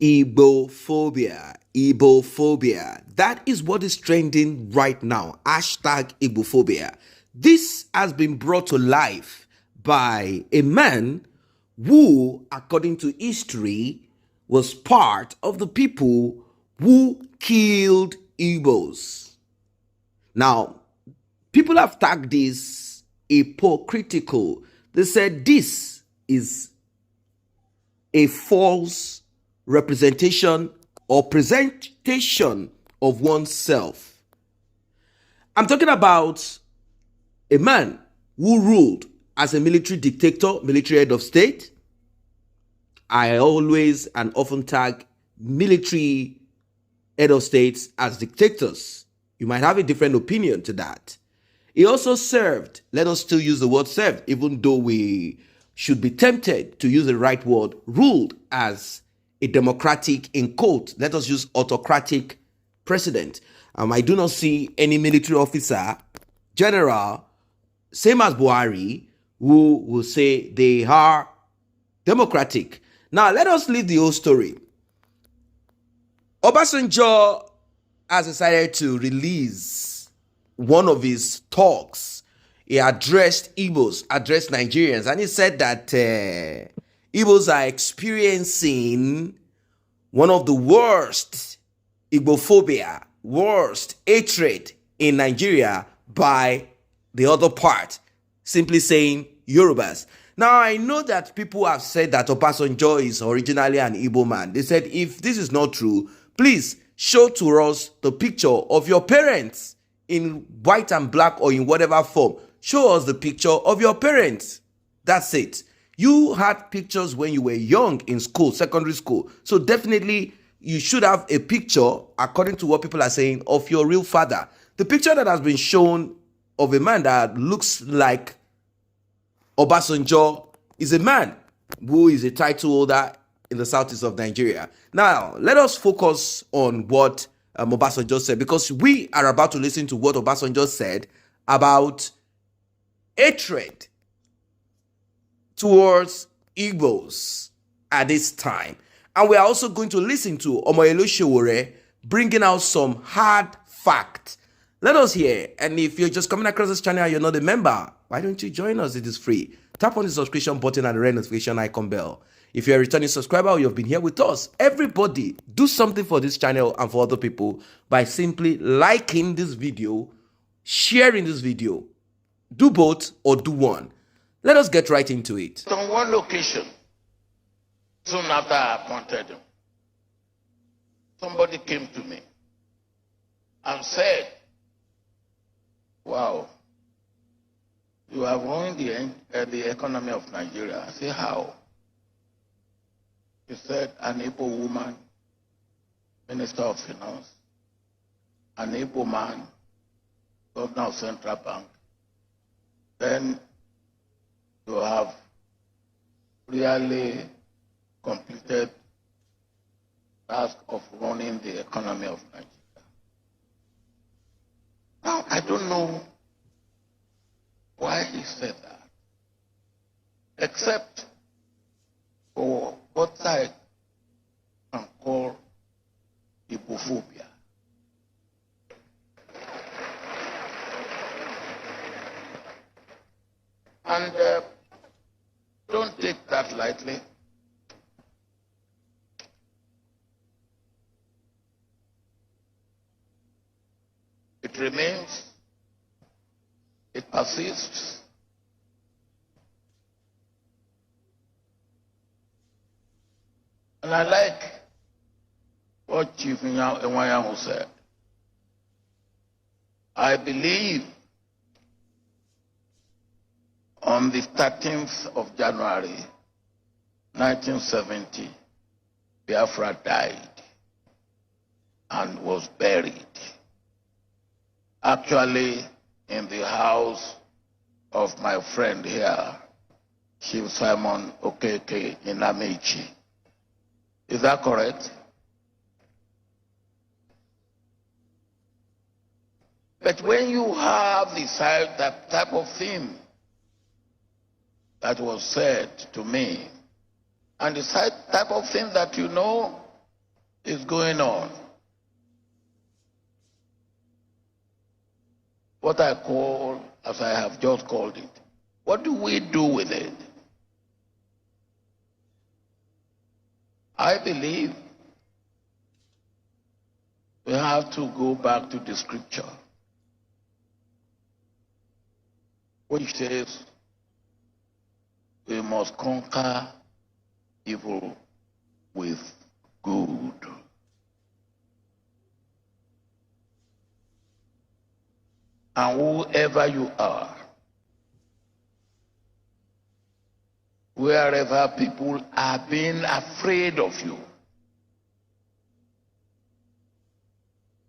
Igbophobia. Igbophobia. That is what is trending right now. Hashtag Igbophobia. This has been brought to life by a man who, according to history, was part of the people who killed Igbos. Now, people have tagged this hypocritical. They said this is a false representation or presentation of oneself. I'm talking about a man who ruled as a military dictator, military head of state. I always and often tag military head of states as dictators. You might have a different opinion to that. He also served, let us still use the word served, even though we should be tempted to use the right word, ruled as a democratic, in quote, let us use autocratic president. I do not see any military officer, general, same as Buhari, who will say they are democratic. Now, let us leave the whole story. Obasanjo has decided to release one of his talks. He addressed Igbos, addressed Nigerians, and he said that Igbos are experiencing one of the worst Igbophobia, worst hatred in Nigeria by the other part, simply saying Yorubas. Now, I know that people have said that Obasanjo is originally an Igbo man. They said, if this is not true, please show to us the picture of your parents in white and black or in whatever form. Show us the picture of your parents. That's it. You had pictures when you were young in school, secondary school. So definitely you should have a picture, according to what people are saying, of your real father. The picture that has been shown of a man that looks like Obasanjo is a man who is a title holder in the southeast of Nigeria. Now, let us focus on what Obasanjo said, because we are about to listen to what Obasanjo said about hatred towards Igbos at this time. And we are also going to listen to Omoyele Sowore bringing out some hard facts. Let us hear. And if you're just coming across this channel and you're not a member, why don't you join us? It is free. Tap on the subscription button and the red notification icon bell. If you're a returning subscriber or you've been here with us, everybody do something for this channel and for other people by simply liking this video, sharing this video. Do both or do one. Let us get right into it. On one location, soon after I appointed him, somebody came to me and said, wow, you have ruined the economy of Nigeria. I said, how? He said, an Igbo woman, Minister of Finance, an Igbo man, Governor of Central Bank. Then you have really completed the task of running the economy of Nigeria. Now, I don't know why he said that, except for what I can call Igbophobia. And don't take that lightly. It remains, it persists. And I like what Chief Nwayamu said. I believe on the 13th of January, 1970, Biafra died and was buried, actually in the house of my friend here, Chief Simon Okeke in Amici. Is that correct? But when you have that type of thing that was said to me, and the type of thing that you know is going on. What I call, as I have just called it, what do we do with it? I believe we have to go back to the scripture, which says we must conquer evil with good. And whoever you are, wherever people are being afraid of you,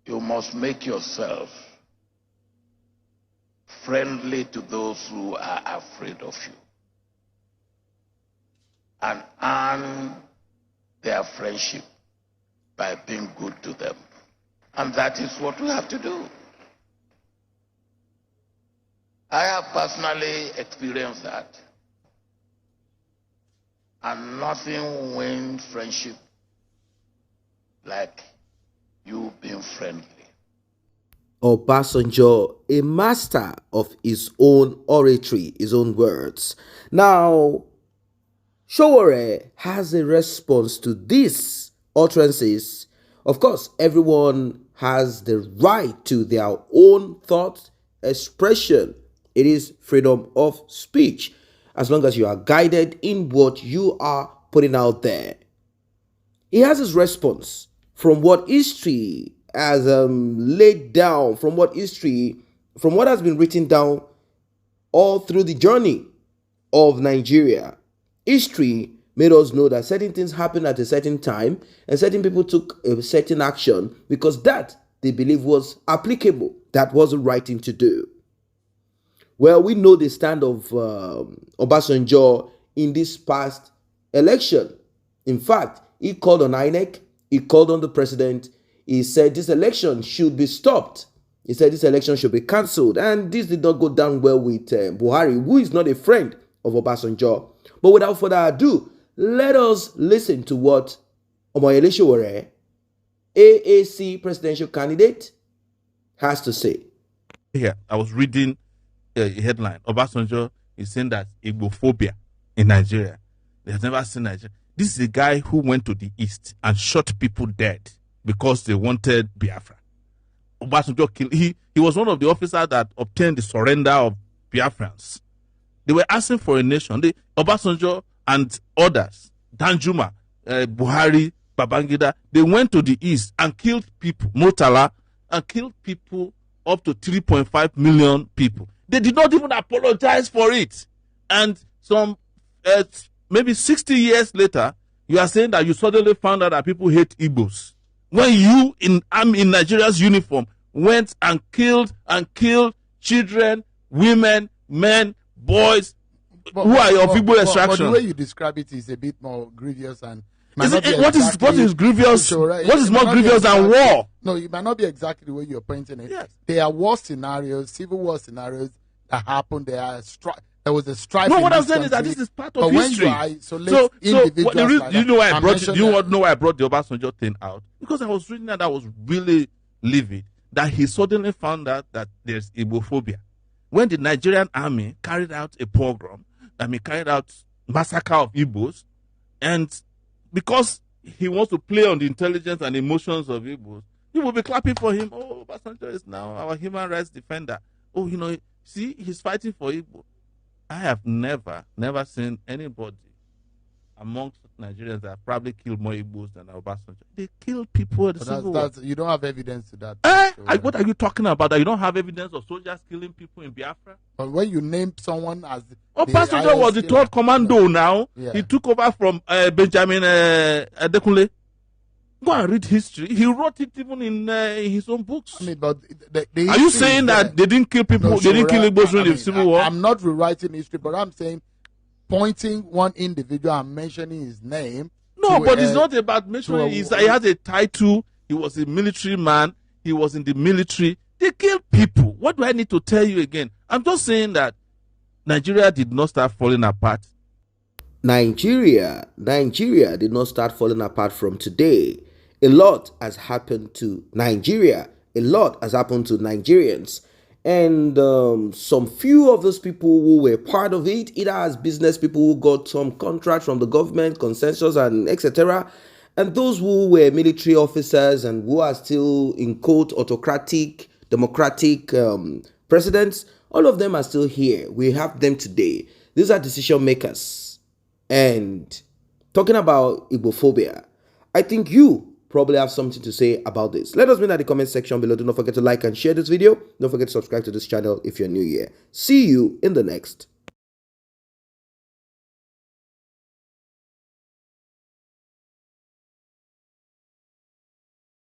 you must make yourself friendly to those who are afraid of you and earn their friendship by being good to them. And that is what we have to do. I have personally experienced that. And nothing wins friendship like you being friendly. Obasanjo, a master of his own oratory, his own words. Now, Sowore has a response to these utterances. Of course, everyone has the right to their own thought expression. It is freedom of speech, as long as you are guided in what you are putting out there. He has his response from what history has laid down, from what has been written down all through the journey of Nigeria. History made us know that certain things happened at a certain time and certain people took a certain action because that they believe was applicable. That was the right thing to do. Well, we know the stand of Obasanjo in this past election. In fact, he called on INEC, he called on the president, he said this election should be stopped. He said this election should be cancelled. And this did not go down well with Buhari, who is not a friend of Obasanjo. But without further ado, let us listen to what Omoyele Sowore, AAC presidential candidate, has to say. Here, I was reading a headline. Obasanjo is saying that Igbophobia in Nigeria. They have never seen Nigeria. This is a guy who went to the east and shot people dead because they wanted Biafra. Obasanjo killed. He was one of the officers that obtained the surrender of Biafrans. They were asking for a nation. Obasanjo and others, Danjuma, Buhari, Babangida, they went to the east and killed people, Murtala, and killed people up to 3.5 million people. They did not even apologize for it. And some, maybe 60 years later, you are saying that you suddenly found out that people hate Igbos. When you, in Nigeria's uniform, went and killed children, women, men, boys, who are of Igbo extraction. But the way you describe it is a bit more grievous and what is grievous? What is more grievous than war? No, it might not be exactly the way you're pointing it. Yes. There are war scenarios, civil war scenarios that happened. There was a strife. No, in what I'm this saying is that country. this is part of history. When you isolate individuals like you know why I brought that, you know why I brought the Obasanjo thing out? Because I was reading that I was really livid that he suddenly found out that there's Igbophobia. When the Nigerian army carried out a pogrom, carried out massacre of Igbos, and because he wants to play on the intelligence and emotions of Igbos, you will be clapping for him. Oh, Obasanjo is now our human rights defender. Oh, see, he's fighting for Igbo. I have never seen anybody amongst Nigerians that probably killed more Igbos than Obasanjo. They kill people at the Civil War. You don't have evidence to that. What are you talking about? That you don't have evidence of soldiers killing people in Biafra? But when you name someone as Obasanjo was the third commando now. Yeah. He took over from Benjamin Adekunle. Go and read history. He wrote it even in his own books. But are you saying that they didn't kill people? They didn't kill Igbos during the Civil War? I'm not rewriting history, but I'm saying pointing one individual and mentioning his name. No, but it's not about mentioning. He has a title. He was a military man. He was in the military. They killed people. What do I need to tell you again? I'm just saying that Nigeria did not start falling apart. Nigeria did not start falling apart from today. A lot has happened to Nigeria. A lot has happened to Nigerians. And some few of those people who were part of it, either as business people who got some contracts from the government, consensus, and etc., and those who were military officers and who are still in quote autocratic, democratic presidents, all of them are still here. We have them today. These are decision makers. And talking about Igbophobia, I think you probably have something to say about this. Let us know in the comment section below. Do not forget to like and share this video. Don't forget to subscribe to this channel if you're new here. See you in the next